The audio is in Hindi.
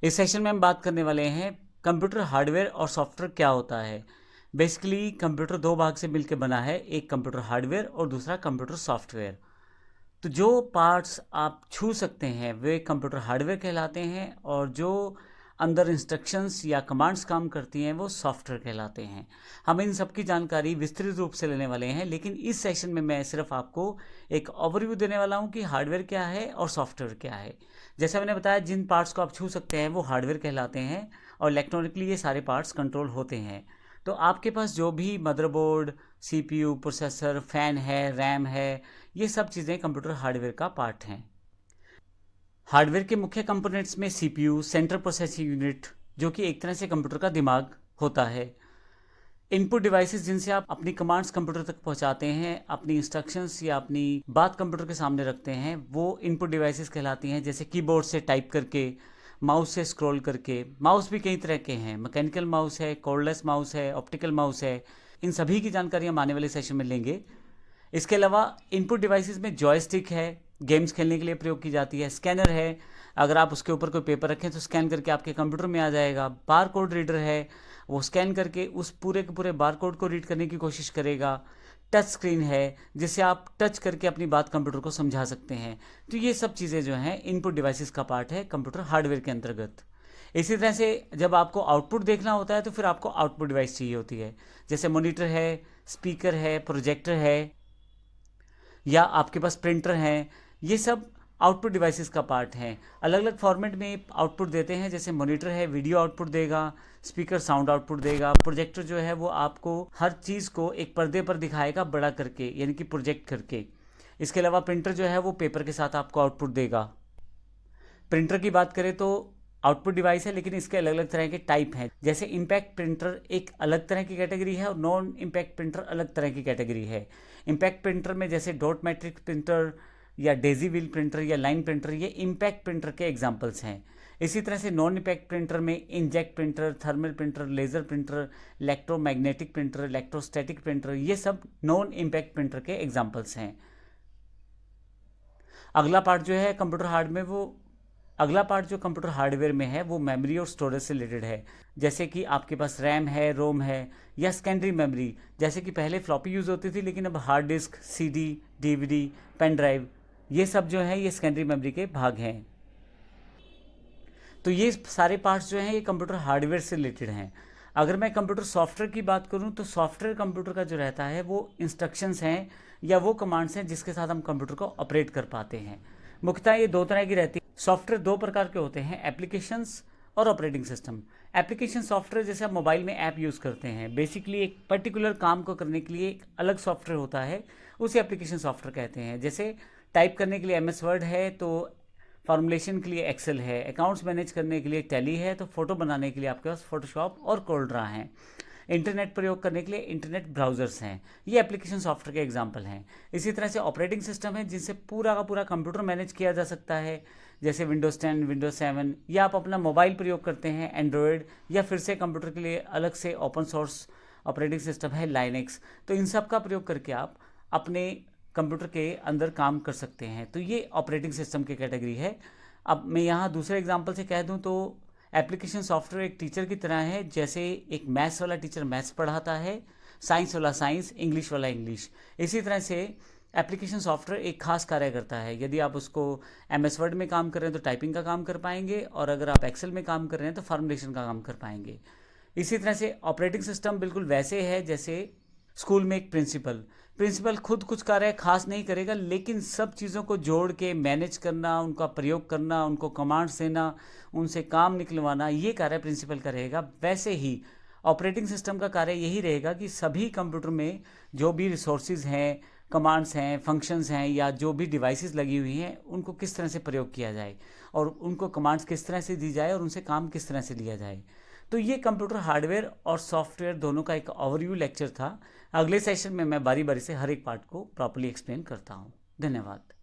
इस सेशन में हम बात करने वाले हैं कंप्यूटर हार्डवेयर और सॉफ्टवेयर क्या होता है। बेसिकली कंप्यूटर दो भाग से मिलकर बना है, एक कंप्यूटर हार्डवेयर और दूसरा कंप्यूटर सॉफ्टवेयर। तो जो पार्ट्स आप छू सकते हैं वे कंप्यूटर हार्डवेयर कहलाते हैं और जो अंदर इंस्ट्रक्शंस या कमांड्स काम करती हैं वो सॉफ्टवेयर कहलाते हैं। हम इन सब की जानकारी विस्तृत रूप से लेने वाले हैं, लेकिन इस सेशन में मैं सिर्फ आपको एक ओवरव्यू देने वाला हूं कि हार्डवेयर क्या है और सॉफ्टवेयर क्या है। जैसा मैंने बताया, जिन पार्ट्स को आप छू सकते हैं वो हार्डवेयर कहलाते हैं और इलेक्ट्रॉनिकली ये सारे पार्ट्स कंट्रोल होते हैं। तो आपके पास जो भी मदरबोर्ड, सीपीयू, प्रोसेसर, फैन है, रैम है, ये सब चीज़ें कंप्यूटर हार्डवेयर का पार्ट हैं। हार्डवेयर के मुख्य कंपोनेंट्स में सीपीयू, सेंट्रल प्रोसेसिंग यूनिट, जो कि एक तरह से कंप्यूटर का दिमाग होता है। इनपुट डिवाइसेस जिनसे आप अपनी कमांड्स कंप्यूटर तक पहुंचाते हैं, अपनी इंस्ट्रक्शंस या अपनी बात कंप्यूटर के सामने रखते हैं, वो इनपुट डिवाइसेस कहलाती हैं। जैसे कीबोर्ड से टाइप करके, माउस से स्क्रॉल करके। माउस भी कई तरह के हैं, मैकेनिकल माउस है, कॉर्डलेस माउस है, ऑप्टिकल माउस है। इन सभी की जानकारी हम आने वाले सेशन में लेंगे। इसके अलावा इनपुट डिवाइसेस में जॉयस्टिक है, गेम्स खेलने के लिए प्रयोग की जाती है। स्कैनर है, अगर आप उसके ऊपर कोई पेपर रखें तो स्कैन करके आपके कंप्यूटर में आ जाएगा। बार कोड रीडर है, वो स्कैन करके उस पूरे के पूरे बार कोड को रीड करने की कोशिश करेगा। टच स्क्रीन है, जिससे आप टच करके अपनी बात कंप्यूटर को समझा सकते हैं। तो ये सब चीज़ें जो हैं इनपुट डिवाइसेस का पार्ट है कंप्यूटर हार्डवेयर के अंतर्गत। इसी तरह से जब आपको आउटपुट देखना होता है तो फिर आपको आउटपुट डिवाइस चाहिए होती है। जैसे मॉनिटर है, स्पीकर है, प्रोजेक्टर है, या आपके पास प्रिंटर हैं। ये सब आउटपुट डिवाइसेस का पार्ट हैं। अलग अलग फॉर्मेट में आउटपुट देते हैं। जैसे मॉनिटर है, वीडियो आउटपुट देगा, स्पीकर साउंड आउटपुट देगा, प्रोजेक्टर जो है वो आपको हर चीज़ को एक पर्दे पर दिखाएगा बड़ा करके, यानी कि प्रोजेक्ट करके। इसके अलावा प्रिंटर जो है वो पेपर के साथ आपको आउटपुट देगा। प्रिंटर की बात करें तो आउटपुट डिवाइस है, लेकिन इसके अलग अलग तरह के टाइप हैं। जैसे इम्पैक्ट प्रिंटर एक अलग तरह की कैटेगरी है और नॉन इम्पैक्ट प्रिंटर अलग तरह की कैटेगरी है। इम्पैक्ट प्रिंटर में जैसे डॉट मैट्रिक प्रिंटर या डेजी व्हील प्रिंटर या लाइन प्रिंटर, ये इम्पैक्ट प्रिंटर के एग्जाम्पल्स हैं। इसी तरह से नॉन इम्पैक्ट प्रिंटर में inject printer, thermal printer, laser printer, electromagnetic printer, electrostatic printer, ये सब नॉन इम्पैक्ट प्रिंटर के एग्जाम्पल्स हैं। अगला पार्ट जो है कंप्यूटर हार्ड में वो अगला पार्ट जो कंप्यूटर हार्डवेयर में है वो मेमोरी और स्टोरेज से रिलेटेड है। जैसे कि आपके पास रैम है, रोम है, या सेकेंडरी मेमोरी। जैसे कि पहले फ्लॉपी यूज़ होती थी, लेकिन अब hard disk, CD, DVD, pen drive, ये सब जो है ये सेकेंडरी मेमोरी के भाग हैं। तो ये सारे पार्ट्स जो हैं ये कंप्यूटर हार्डवेयर से रिलेटेड हैं। अगर मैं कंप्यूटर सॉफ्टवेयर की बात करूं तो सॉफ्टवेयर कंप्यूटर का जो रहता है वो इंस्ट्रक्शंस हैं या वो कमांड्स हैं जिसके साथ हम कंप्यूटर को ऑपरेट कर पाते हैं। मुख्यतः ये दो तरह की रहती है। सॉफ्टवेयर दो प्रकार के होते हैं, एप्लीकेशंस और ऑपरेटिंग सिस्टम। एप्लीकेशन सॉफ्टवेयर जैसे आप मोबाइल में ऐप यूज़ करते हैं, बेसिकली एक पर्टिकुलर काम को करने के लिए एक अलग सॉफ्टवेयर होता है, उसे एप्लीकेशन सॉफ्टवेयर कहते हैं। जैसे टाइप करने के लिए एमएस वर्ड है, तो फॉर्मुलेशन के लिए एक्सेल है, अकाउंट्स मैनेज करने के लिए टैली है, तो फोटो बनाने के लिए आपके पास फोटोशॉप और कोल्ड्रा हैं। इंटरनेट प्रयोग करने के लिए इंटरनेट ब्राउजर्स हैं। ये एप्लीकेशन सॉफ्टवेयर के एग्जांपल हैं। इसी तरह से ऑपरेटिंग सिस्टम है जिनसे पूरा का पूरा कंप्यूटर मैनेज किया जा सकता है। जैसे विंडोज़ 10, विंडोज़ 7, या आप अपना मोबाइल प्रयोग करते हैं एंड्रॉयड, या फिर से कंप्यूटर के लिए अलग से ओपन सोर्स ऑपरेटिंग सिस्टम है लाइनेक्स। तो इन सब का प्रयोग करके आप अपने कंप्यूटर के अंदर काम कर सकते हैं। तो ये ऑपरेटिंग सिस्टम की कैटेगरी है। अब मैं यहाँ दूसरे एग्जांपल से कह दूँ तो एप्लीकेशन सॉफ्टवेयर एक टीचर की तरह है। जैसे एक मैथ्स वाला टीचर मैथ्स पढ़ाता है, साइंस वाला साइंस, इंग्लिश वाला इंग्लिश। इसी तरह से एप्लीकेशन सॉफ्टवेयर एक खास कार्य करता है। यदि आप उसको एमएस वर्ड में काम कर रहे हैं तो टाइपिंग का काम कर पाएंगे, और अगर आप एक्सेल में काम कर रहे हैं तो फॉर्मुलेशन का काम कर पाएंगे। इसी तरह से ऑपरेटिंग सिस्टम बिल्कुल वैसे है जैसे स्कूल में एक प्रिंसिपल खुद कुछ कार्य खास नहीं करेगा, लेकिन सब चीज़ों को जोड़ के मैनेज करना, उनका प्रयोग करना, उनको कमांड्स देना, उनसे काम निकलवाना, ये कार्य प्रिंसिपल का रहेगा। वैसे ही ऑपरेटिंग सिस्टम का कार्य यही रहेगा कि सभी कंप्यूटर में जो भी रिसोर्सेज हैं, कमांड्स हैं, फंक्शंस हैं, या जो भी डिवाइसेस लगी हुई हैं, उनको किस तरह से प्रयोग किया जाए और उनको कमांड्स किस तरह से दी जाए और उनसे काम किस तरह से लिया जाए। तो ये कंप्यूटर हार्डवेयर और सॉफ्टवेयर दोनों का एक ओवरव्यू लेक्चर था। अगले सेशन में मैं बारी बारी से हर एक पार्ट को प्रॉपर्ली एक्सप्लेन करता हूँ। धन्यवाद।